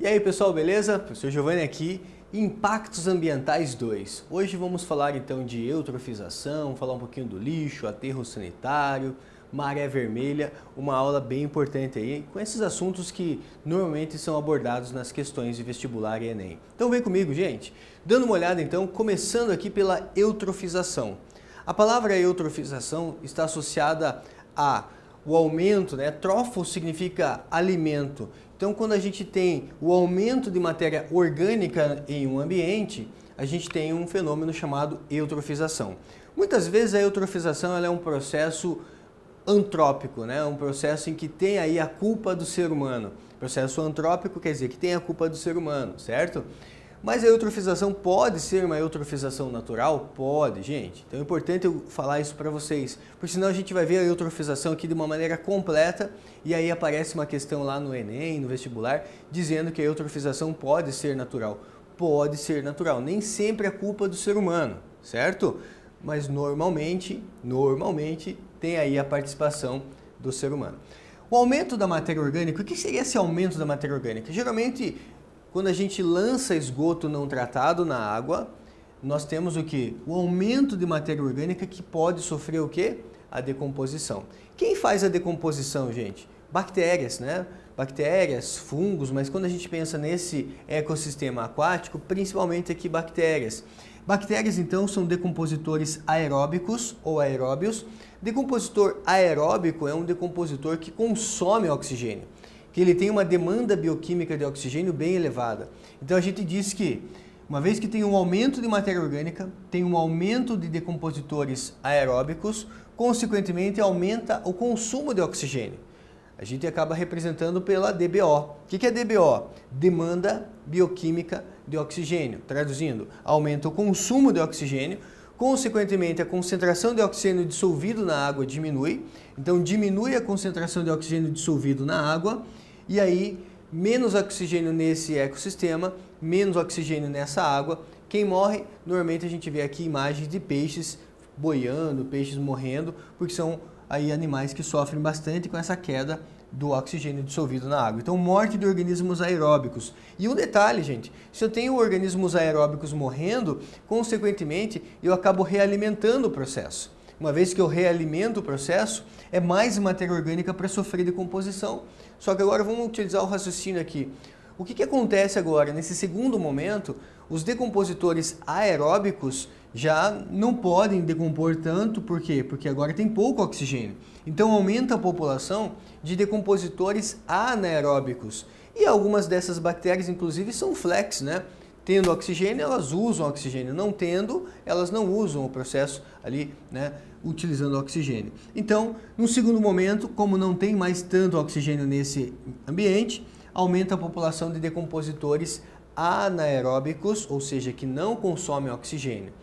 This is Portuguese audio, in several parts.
E aí pessoal, beleza? Professor Giovanni aqui, Impactos Ambientais 2. Hoje vamos falar então de eutrofização, falar um pouquinho do lixo, aterro sanitário, maré vermelha, uma aula bem importante aí, com esses assuntos que normalmente são abordados nas questões de vestibular e Enem. Então vem comigo, gente. Dando uma olhada então, começando aqui pela eutrofização. A palavra eutrofização está associada a o aumento, né? Trófo significa alimento. Então, quando a gente tem o aumento de matéria orgânica em um ambiente, a gente tem um fenômeno chamado eutrofização. Muitas vezes a eutrofização ela é um processo antrópico, né? Um processo em que tem aí a culpa do ser humano. Processo antrópico quer dizer que tem a culpa do ser humano, certo? Mas a eutrofização pode ser uma eutrofização natural? Pode, gente. Então é importante eu falar isso para vocês, porque senão a gente vai ver a eutrofização aqui de uma maneira completa e aí aparece uma questão lá no Enem, no vestibular, dizendo que a eutrofização pode ser natural. Pode ser natural, nem sempre é culpa do ser humano, certo? Mas normalmente tem aí a participação do ser humano. O aumento da matéria orgânica, o que seria esse aumento da matéria orgânica? Geralmente, quando a gente lança esgoto não tratado na água, nós temos o que? O aumento de matéria orgânica que pode sofrer o que? A decomposição. Quem faz a decomposição, gente? Bactérias, né? Bactérias, fungos, mas quando a gente pensa nesse ecossistema aquático, principalmente aqui bactérias. Bactérias, então, são decompositores aeróbicos ou aeróbios. Decompositor aeróbico é um decompositor que consome oxigênio, que ele tem uma demanda bioquímica de oxigênio bem elevada. Então a gente diz que, uma vez que tem um aumento de matéria orgânica, tem um aumento de decompositores aeróbicos, consequentemente aumenta o consumo de oxigênio. A gente acaba representando pela DBO. O que é DBO? Demanda bioquímica de oxigênio. Traduzindo, aumenta o consumo de oxigênio, consequentemente a concentração de oxigênio dissolvido na água diminui, então diminui a concentração de oxigênio dissolvido na água, e aí menos oxigênio nesse ecossistema, menos oxigênio nessa água. Quem morre? Normalmente a gente vê aqui imagens de peixes boiando, peixes morrendo, porque são aí animais que sofrem bastante com essa queda do oxigênio dissolvido na água. Então, morte de organismos aeróbicos. E um detalhe, gente, se eu tenho organismos aeróbicos morrendo, consequentemente, eu acabo realimentando o processo. Uma vez que eu realimento o processo, é mais matéria orgânica para sofrer decomposição. Só que agora vamos utilizar o raciocínio aqui. O que acontece agora? Nesse segundo momento, os decompositores aeróbicos já não podem decompor tanto, por quê? Porque agora tem pouco oxigênio. Então aumenta a população de decompositores anaeróbicos. E algumas dessas bactérias, inclusive, são flex, né? Tendo oxigênio, elas usam oxigênio. Não tendo, elas não usam o processo ali, né? Utilizando oxigênio. Então, no segundo momento, como não tem mais tanto oxigênio nesse ambiente, aumenta a população de decompositores anaeróbicos, ou seja, que não consomem oxigênio.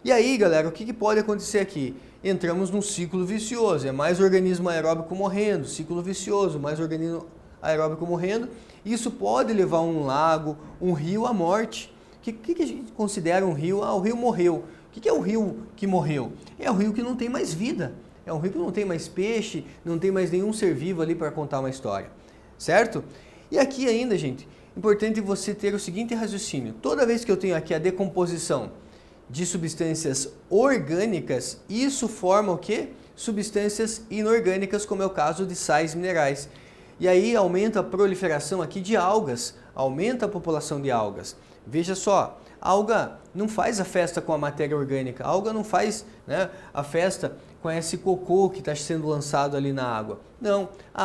E aí, galera, o que pode acontecer aqui? Entramos num ciclo vicioso, é mais organismo aeróbico morrendo, ciclo vicioso, mais organismo aeróbico morrendo. Isso pode levar um lago, um rio à morte. O que a gente considera um rio? Ah, o rio morreu. O que é o rio que morreu? É o rio que não tem mais vida, é um rio que não tem mais peixe, não tem mais nenhum ser vivo ali para contar uma história, certo? E aqui ainda, gente, importante você ter o seguinte raciocínio. Toda vez que eu tenho aqui a decomposição de substâncias orgânicas, isso forma o quê? Substâncias inorgânicas, como é o caso de sais minerais. E aí aumenta a proliferação aqui de algas, aumenta a população de algas. Veja só, a alga não faz a festa com a matéria orgânica, a alga não faz, né, a festa com esse cocô que está sendo lançado ali na água. Não, a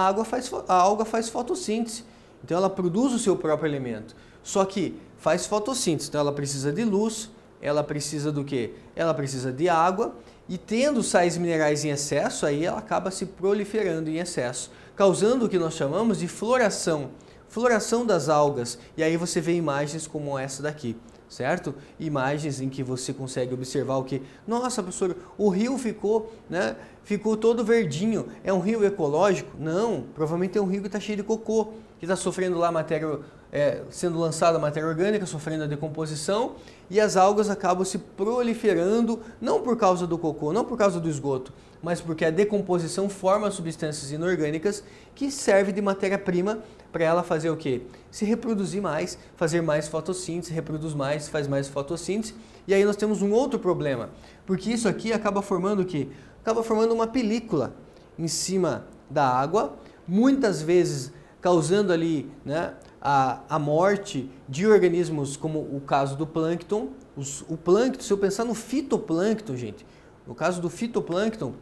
alga faz fotossíntese. Então ela produz o seu próprio alimento, só que faz fotossíntese, então ela precisa de luz, ela precisa do quê? Ela precisa de água e tendo sais minerais em excesso, aí ela acaba se proliferando em excesso, causando o que nós chamamos de floração, floração das algas. E aí você vê imagens como essa daqui, certo? Imagens em que você consegue observar o que? Nossa, professor, o rio ficou, né? ficou todo verdinho. É um rio ecológico? Não, provavelmente é um rio que está cheio de cocô, que está sofrendo lá sendo lançada a matéria orgânica, sofrendo a decomposição, e as algas acabam se proliferando, não por causa do cocô, não por causa do esgoto, mas porque a decomposição forma substâncias inorgânicas que servem de matéria-prima para ela fazer o quê? Se reproduzir mais, fazer mais fotossíntese, reproduz mais, faz mais fotossíntese, e aí nós temos um outro problema, porque isso aqui acaba formando o quê? Acaba formando uma película em cima da água, muitas vezes causando ali, né, a morte de organismos como o caso do plâncton. O plâncton, se eu pensar no fitoplâncton, gente, no caso do fitoplâncton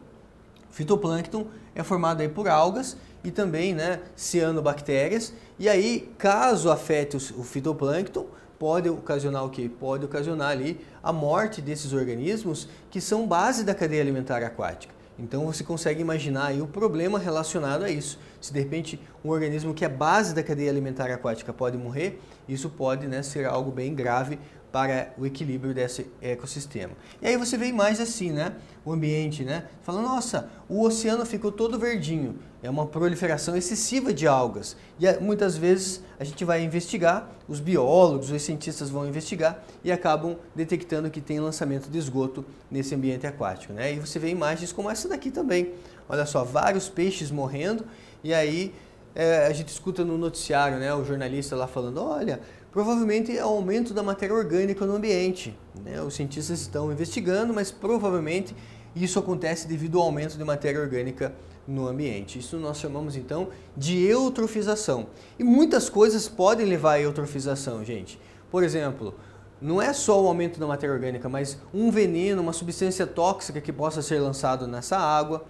é formado aí por algas e também, né, cianobactérias, e aí caso afete o fitoplâncton, pode ocasionar o quê? Pode ocasionar ali a morte desses organismos que são base da cadeia alimentar aquática. Então você consegue imaginar aí o problema relacionado a isso. Se de repente um organismo que é base da cadeia alimentar aquática pode morrer, isso pode, né, ser algo bem grave para o equilíbrio desse ecossistema. E aí você vê mais assim, né, o ambiente, né, fala, nossa, o oceano ficou todo verdinho. É uma proliferação excessiva de algas. E muitas vezes a gente vai investigar, os biólogos, os cientistas vão investigar e acabam detectando que tem lançamento de esgoto nesse ambiente aquático, né? E você vê imagens como essa daqui também. Olha só, vários peixes morrendo e aí a gente escuta no noticiário, né, o jornalista lá falando, olha, provavelmente é o aumento da matéria orgânica no ambiente, né? Os cientistas estão investigando, mas provavelmente isso acontece devido ao aumento de matéria orgânica no ambiente. Isso nós chamamos então de eutrofização. E muitas coisas podem levar à eutrofização, gente. Por exemplo, não é só o aumento da matéria orgânica, mas um veneno, uma substância tóxica que possa ser lançado nessa água,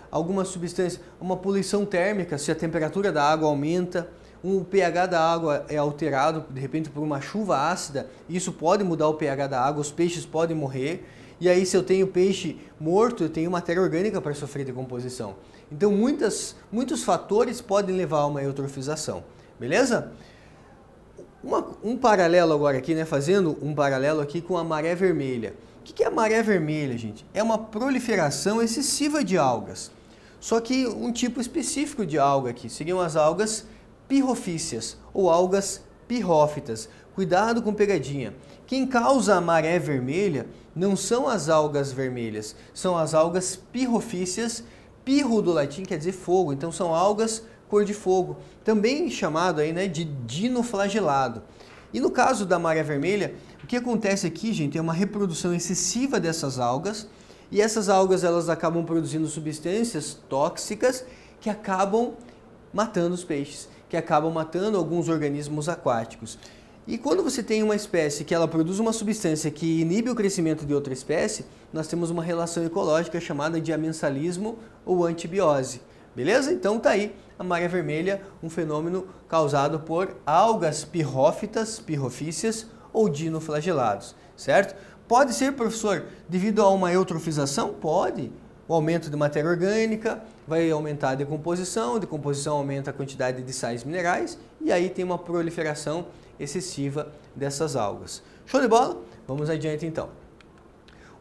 alguma substância, uma poluição térmica, se a temperatura da água aumenta, o pH da água é alterado, de repente por uma chuva ácida, isso pode mudar o pH da água, os peixes podem morrer. E aí, se eu tenho peixe morto, eu tenho matéria orgânica para sofrer decomposição. Então, muitos fatores podem levar a uma eutrofização. Beleza? Um paralelo agora aqui, né? Fazendo um paralelo aqui com a maré vermelha. O que é a maré vermelha, gente? É uma proliferação excessiva de algas. Só que um tipo específico de alga aqui seriam as algas pirrofíceas ou algas pirrófitas. Cuidado com pegadinha. Quem causa a maré vermelha não são as algas vermelhas, são as algas pirrofíceas. Pirro do latim quer dizer fogo, então são algas cor de fogo, também chamado aí, né, de dinoflagelado. E no caso da maré vermelha, o que acontece aqui, gente, é uma reprodução excessiva dessas algas, e essas algas elas acabam produzindo substâncias tóxicas que acabam matando os peixes, que acabam matando alguns organismos aquáticos. E quando você tem uma espécie que ela produz uma substância que inibe o crescimento de outra espécie, nós temos uma relação ecológica chamada de amensalismo ou antibiose. Beleza? Então tá aí a maré vermelha, um fenômeno causado por algas pirrófitas, pirrofíceas ou dinoflagelados, certo? Pode ser, professor, devido a uma eutrofização? Pode. O aumento de matéria orgânica vai aumentar a decomposição aumenta a quantidade de sais minerais e aí tem uma proliferação excessiva dessas algas. Show de bola? Vamos adiante então.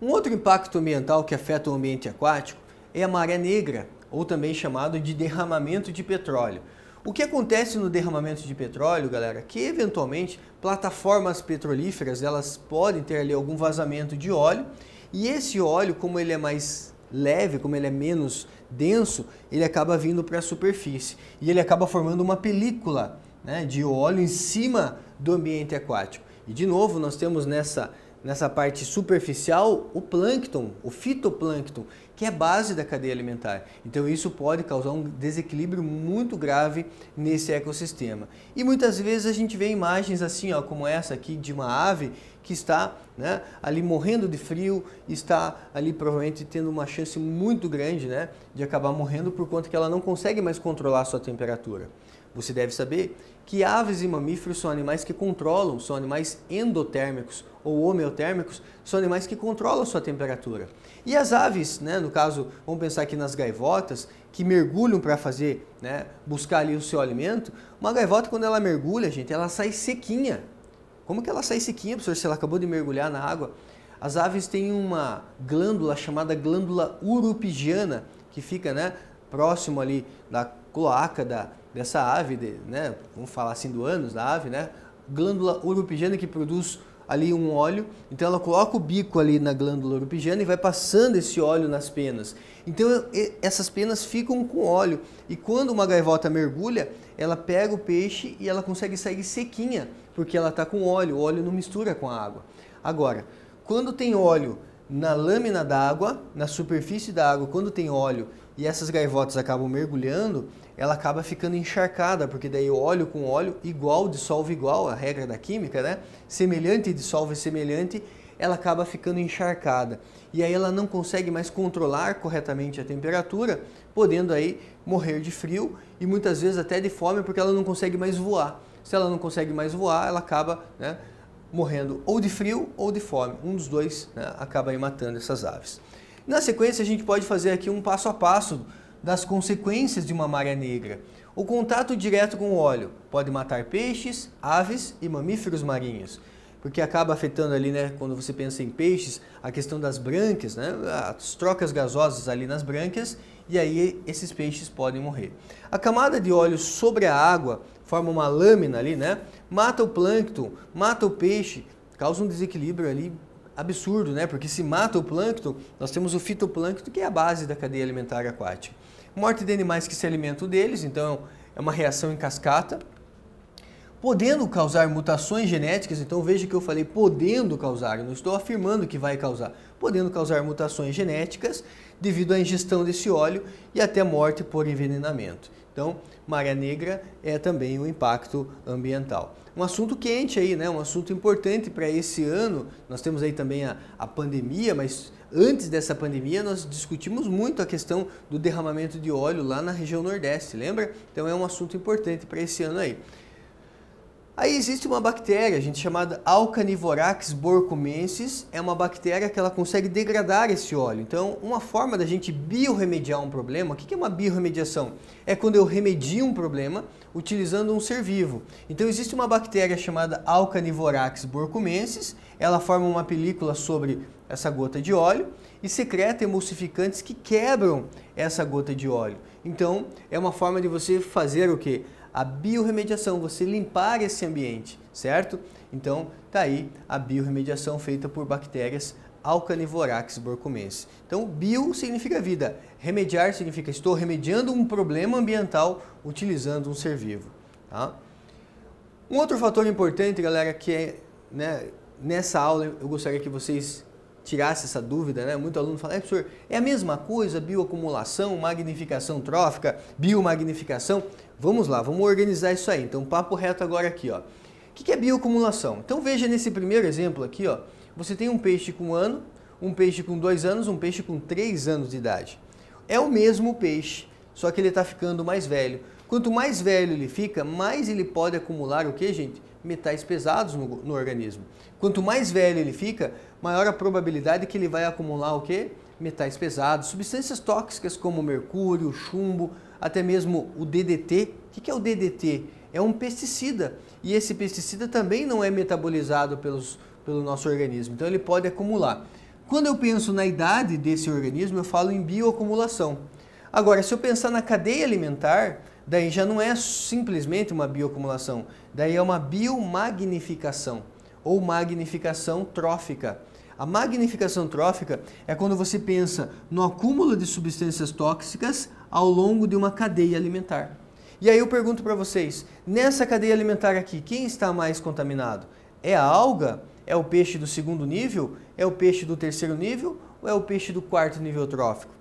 Um outro impacto ambiental que afeta o ambiente aquático é a maré negra, ou também chamado de derramamento de petróleo. O que acontece no derramamento de petróleo, galera, que eventualmente plataformas petrolíferas, elas podem ter ali algum vazamento de óleo, e esse óleo, como ele é mais leve, como ele é menos denso, ele acaba vindo para a superfície, e ele acaba formando uma película, né, de óleo em cima do ambiente aquático. E de novo, nós temos nessa parte superficial o plâncton, o fitoplâncton, que é base da cadeia alimentar. Então isso pode causar um desequilíbrio muito grave nesse ecossistema. E muitas vezes a gente vê imagens assim, ó, como essa aqui de uma ave que está, né, ali morrendo de frio, está ali provavelmente tendo uma chance muito grande, né, de acabar morrendo por conta que ela não consegue mais controlar a sua temperatura. Você deve saber que aves e mamíferos são animais que controlam, são animais endotérmicos ou homeotérmicos, são animais que controlam a sua temperatura. E as aves, né, no caso, vamos pensar aqui nas gaivotas, que mergulham para fazer, né, buscar ali o seu alimento. Uma gaivota, quando ela mergulha, gente, ela sai sequinha. Como que ela sai sequinha, professor, se ela acabou de mergulhar na água? As aves têm uma glândula chamada glândula urupigiana, que fica, né, próximo ali da cloaca dessa ave, né, vamos falar assim do ânus da ave, né, glândula urupigiana que produz ali um óleo. Então ela coloca o bico ali na glândula urupigiana e vai passando esse óleo nas penas. Então essas penas ficam com óleo e quando uma gaivota mergulha, ela pega o peixe e ela consegue sair sequinha, porque ela está com óleo, o óleo não mistura com a água. Agora, quando tem óleo na lâmina d'água, na superfície da água, quando tem óleo e essas gaivotas acabam mergulhando, ela acaba ficando encharcada, porque daí óleo com óleo, igual dissolve igual, a regra da química, né? Semelhante dissolve semelhante, ela acaba ficando encharcada. E aí ela não consegue mais controlar corretamente a temperatura, podendo aí morrer de frio e muitas vezes até de fome, porque ela não consegue mais voar. Se ela não consegue mais voar, ela acaba, né, morrendo ou de frio ou de fome. Um dos dois, né, acaba aí matando essas aves. Na sequência, a gente pode fazer aqui um passo a passo das consequências de uma maré negra. O contato direto com o óleo pode matar peixes, aves e mamíferos marinhos, porque acaba afetando ali, né, quando você pensa em peixes, a questão das brânquias, né, as trocas gasosas ali nas brânquias, e aí esses peixes podem morrer. A camada de óleo sobre a água forma uma lâmina ali, né, mata o plâncton, mata o peixe, causa um desequilíbrio ali absurdo, né, porque se mata o plâncton, nós temos o fitoplâncton, que é a base da cadeia alimentar aquática. Morte de animais que se alimentam deles, então é uma reação em cascata, podendo causar mutações genéticas. Então veja que eu falei podendo causar, eu não estou afirmando que vai causar, podendo causar mutações genéticas devido à ingestão desse óleo e até morte por envenenamento. Então, maré negra é também um impacto ambiental. Um assunto quente aí, né? Um assunto importante para esse ano. Nós temos aí também a pandemia, mas antes dessa pandemia nós discutimos muito a questão do derramamento de óleo lá na região Nordeste, lembra? Então é um assunto importante para esse ano aí. Aí existe uma bactéria, gente, chamada Alcanivorax borcumensis, é uma bactéria que ela consegue degradar esse óleo. Então, uma forma da gente biorremediar um problema, o que é uma biorremediação? É quando eu remedio um problema utilizando um ser vivo. Então, existe uma bactéria chamada Alcanivorax borcumensis, ela forma uma película sobre essa gota de óleo e secreta emulsificantes que quebram essa gota de óleo. Então, é uma forma de você fazer o quê? A biorremediação, você limpar esse ambiente, certo? Então, tá aí a biorremediação feita por bactérias Alcanivorax borcumensis. Então, bio significa vida, remediar significa estou remediando um problema ambiental utilizando um ser vivo. Tá? Um outro fator importante, galera, que é, né, nessa aula eu gostaria que vocês tirassem essa dúvida, né? Muito aluno fala, professor, é a mesma coisa, bioacumulação, magnificação trófica, biomagnificação? Vamos lá, vamos organizar isso aí. Então, papo reto agora aqui, ó. O que é bioacumulação? Então, veja nesse primeiro exemplo aqui, ó. Você tem um peixe com 1 ano, um peixe com 2 anos, um peixe com 3 anos de idade. É o mesmo peixe, só que ele está ficando mais velho. Quanto mais velho ele fica, mais ele pode acumular o que, gente? Metais pesados no organismo. Quanto mais velho ele fica, maior a probabilidade que ele vai acumular o que? Metais pesados, substâncias tóxicas como mercúrio, chumbo, até mesmo o DDT. O que é o DDT? É um pesticida e esse pesticida também não é metabolizado pelo nosso organismo, então ele pode acumular. Quando eu penso na idade desse organismo, eu falo em bioacumulação. Agora, se eu pensar na cadeia alimentar, daí já não é simplesmente uma bioacumulação, daí é uma biomagnificação ou magnificação trófica. A magnificação trófica é quando você pensa no acúmulo de substâncias tóxicas ao longo de uma cadeia alimentar. E aí eu pergunto para vocês, nessa cadeia alimentar aqui, quem está mais contaminado? É a alga? É o peixe do 2º nível? É o peixe do 3º nível? Ou é o peixe do 4º nível trófico?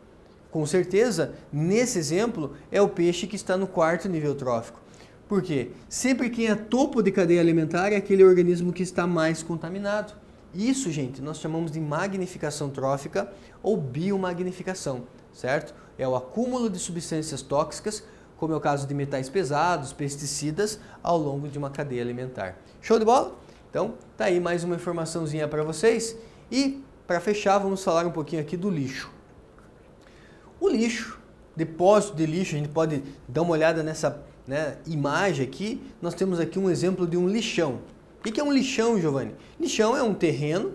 Com certeza, nesse exemplo, é o peixe que está no 4º nível trófico. Por quê? Sempre quem é topo de cadeia alimentar é aquele organismo que está mais contaminado. Isso, gente, nós chamamos de magnificação trófica ou biomagnificação, certo? É o acúmulo de substâncias tóxicas, como é o caso de metais pesados, pesticidas, ao longo de uma cadeia alimentar. Show de bola? Então, tá aí mais uma informaçãozinha para vocês. E, para fechar, vamos falar um pouquinho aqui do lixo. O lixo, depósito de lixo, a gente pode dar uma olhada nessa, né, imagem aqui. Nós temos aqui um exemplo de um lixão. O que é um lixão, Giovanni? Lixão é um terreno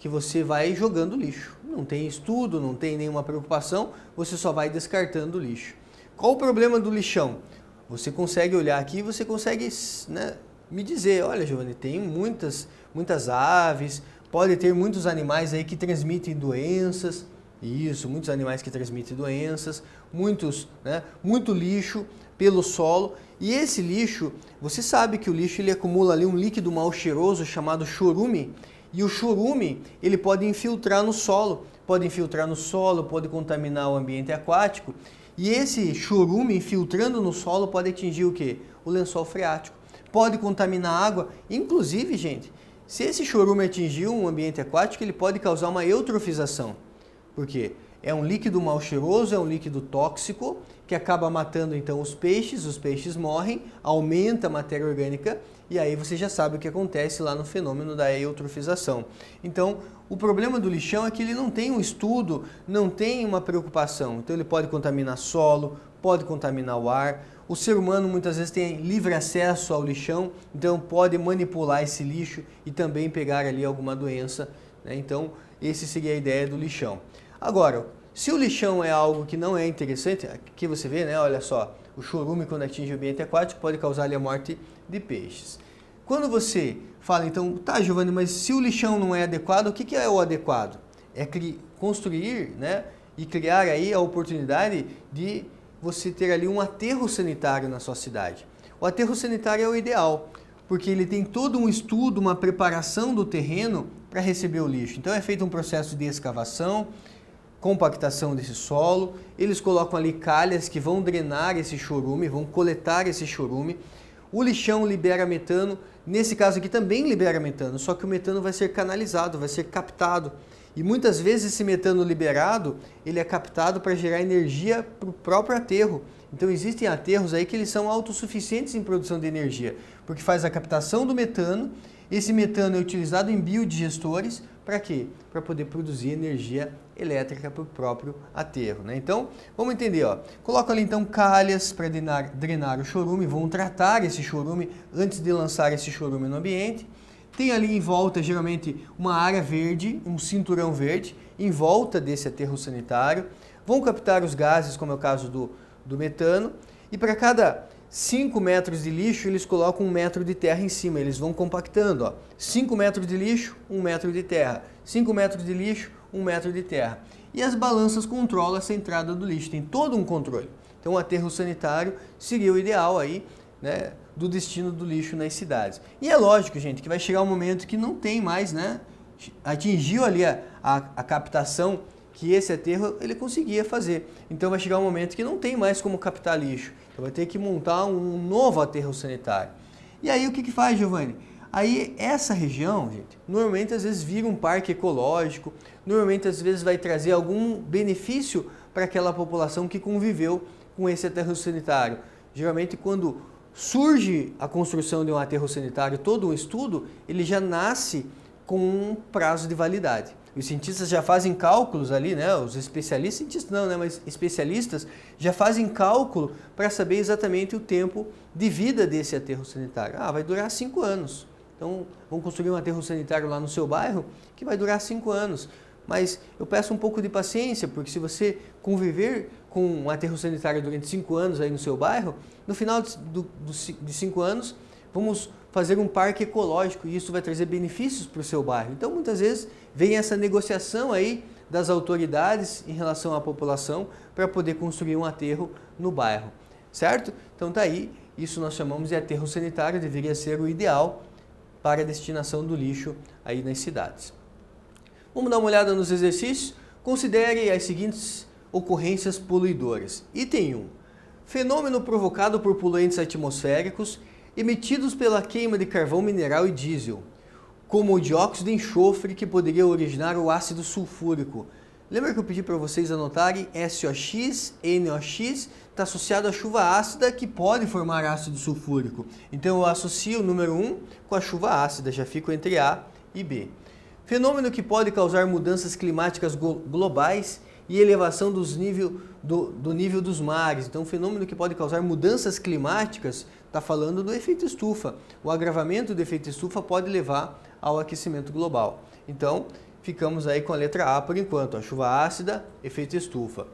que você vai jogando lixo. Não tem estudo, não tem nenhuma preocupação, você só vai descartando o lixo. Qual o problema do lixão? Você consegue olhar aqui, você consegue, né, me dizer, olha, Giovanni, tem muitas aves, pode ter muitos animais aí que transmitem doenças. Isso, muitos animais que transmitem doenças, muito lixo pelo solo. E esse lixo, você sabe que o lixo ele acumula ali um líquido mal cheiroso chamado chorume. E o chorume, ele pode infiltrar no solo, pode contaminar o ambiente aquático. E esse chorume infiltrando no solo pode atingir o quê? O lençol freático. Pode contaminar a água. Inclusive, gente, se esse chorume atingir um ambiente aquático, ele pode causar uma eutrofização. Por quê? É um líquido mal cheiroso, é um líquido tóxico que acaba matando então os peixes morrem, aumenta a matéria orgânica e aí você já sabe o que acontece lá no fenômeno da eutrofização. Então, o problema do lixão é que ele não tem um estudo, não tem uma preocupação. Então, ele pode contaminar solo, pode contaminar o ar. O ser humano muitas vezes tem livre acesso ao lixão, então pode manipular esse lixo e também pegar ali alguma doença, né? Então, essa seria a ideia do lixão. Agora, se o lixão é algo que não é interessante, aqui você vê, né? Olha só, o chorume quando atinge o ambiente aquático pode causar ali a morte de peixes. Quando você fala, então, tá, Giovanni, mas se o lixão não é adequado, o que é o adequado? É construir, né? E criar aí a oportunidade de você ter ali um aterro sanitário na sua cidade. O aterro sanitário é o ideal, porque ele tem todo um estudo, uma preparação do terreno para receber o lixo. Então é feito um processo de escavação, compactação desse solo, eles colocam ali calhas que vão drenar esse chorume, vão coletar esse chorume. O lixão libera metano, nesse caso aqui também libera metano, só que o metano vai ser canalizado, vai ser captado. E muitas vezes esse metano liberado, ele é captado para gerar energia para o próprio aterro. Então existem aterros aí que eles são autossuficientes em produção de energia, porque faz a captação do metano, esse metano é utilizado em biodigestores, para quê? Para poder produzir energia elétrica para o próprio aterro, né? Então, vamos entender, ó. Coloca ali então calhas para drenar o chorume, vão tratar esse chorume antes de lançar esse chorume no ambiente. Tem ali em volta, geralmente, uma área verde, um cinturão verde, em volta desse aterro sanitário. Vão captar os gases, como é o caso do metano, e para cada 5 metros de lixo, eles colocam 1 metro de terra em cima, eles vão compactando, ó. 5 metros de lixo, 1 metro de terra. 5 metros de lixo, 1 metro de terra. E as balanças controlam essa entrada do lixo, tem todo um controle. Então, o aterro sanitário seria o ideal aí, né, do destino do lixo nas cidades. E é lógico, gente, que vai chegar um momento que não tem mais, né, atingiu ali a captação que esse aterro ele conseguia fazer. Então vai chegar um momento que não tem mais como captar lixo. Então vai ter que montar um novo aterro sanitário. E aí o que faz, Giovanni? Aí essa região, gente, normalmente às vezes vira um parque ecológico, normalmente às vezes vai trazer algum benefício para aquela população que conviveu com esse aterro sanitário. Geralmente quando surge a construção de um aterro sanitário, todo um estudo, ele já nasce com um prazo de validade. Os cientistas já fazem cálculos ali, né? Os especialistas, cientistas não, né? Mas especialistas já fazem cálculo para saber exatamente o tempo de vida desse aterro sanitário. Ah, vai durar 5 anos. Então, vamos construir um aterro sanitário lá no seu bairro que vai durar 5 anos. Mas eu peço um pouco de paciência, porque se você conviver com um aterro sanitário durante 5 anos aí no seu bairro, no final de 5 anos, vamos fazer um parque ecológico e isso vai trazer benefícios para o seu bairro. Então, muitas vezes, vem essa negociação aí das autoridades em relação à população para poder construir um aterro no bairro, certo? Então, tá aí, isso nós chamamos de aterro sanitário, deveria ser o ideal para a destinação do lixo aí nas cidades. Vamos dar uma olhada nos exercícios? Considere as seguintes ocorrências poluidoras. Item 1. Fenômeno provocado por poluentes atmosféricos emitidos pela queima de carvão mineral e diesel, como o dióxido de enxofre que poderia originar o ácido sulfúrico. Lembra que eu pedi para vocês anotarem SOX, NOX, está associado à chuva ácida que pode formar ácido sulfúrico. Então eu associo o número 1 com a chuva ácida, já fico entre A e B. Fenômeno que pode causar mudanças climáticas globais e elevação do nível dos mares. Então, fenômeno que pode causar mudanças climáticas, está falando do efeito estufa. O agravamento do efeito estufa pode levar ao aquecimento global. Então, ficamos aí com a letra A por enquanto, a chuva ácida, efeito estufa.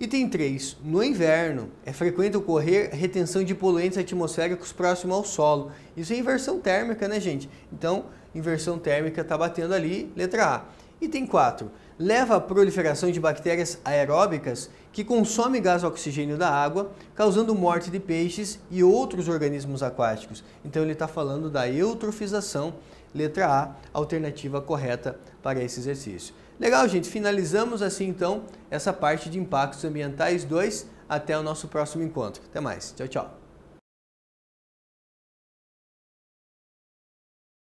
Item 3. No inverno, é frequente ocorrer retenção de poluentes atmosféricos próximo ao solo. Isso é inversão térmica, né, gente? Então, inversão térmica está batendo ali, letra A. Item 4. Leva à proliferação de bactérias aeróbicas que consomem gás oxigênio da água, causando morte de peixes e outros organismos aquáticos. Então, ele está falando da eutrofização, letra A, alternativa correta para esse exercício. Legal, gente, finalizamos assim então essa parte de impactos ambientais 2. Até o nosso próximo encontro. Até mais. Tchau, tchau.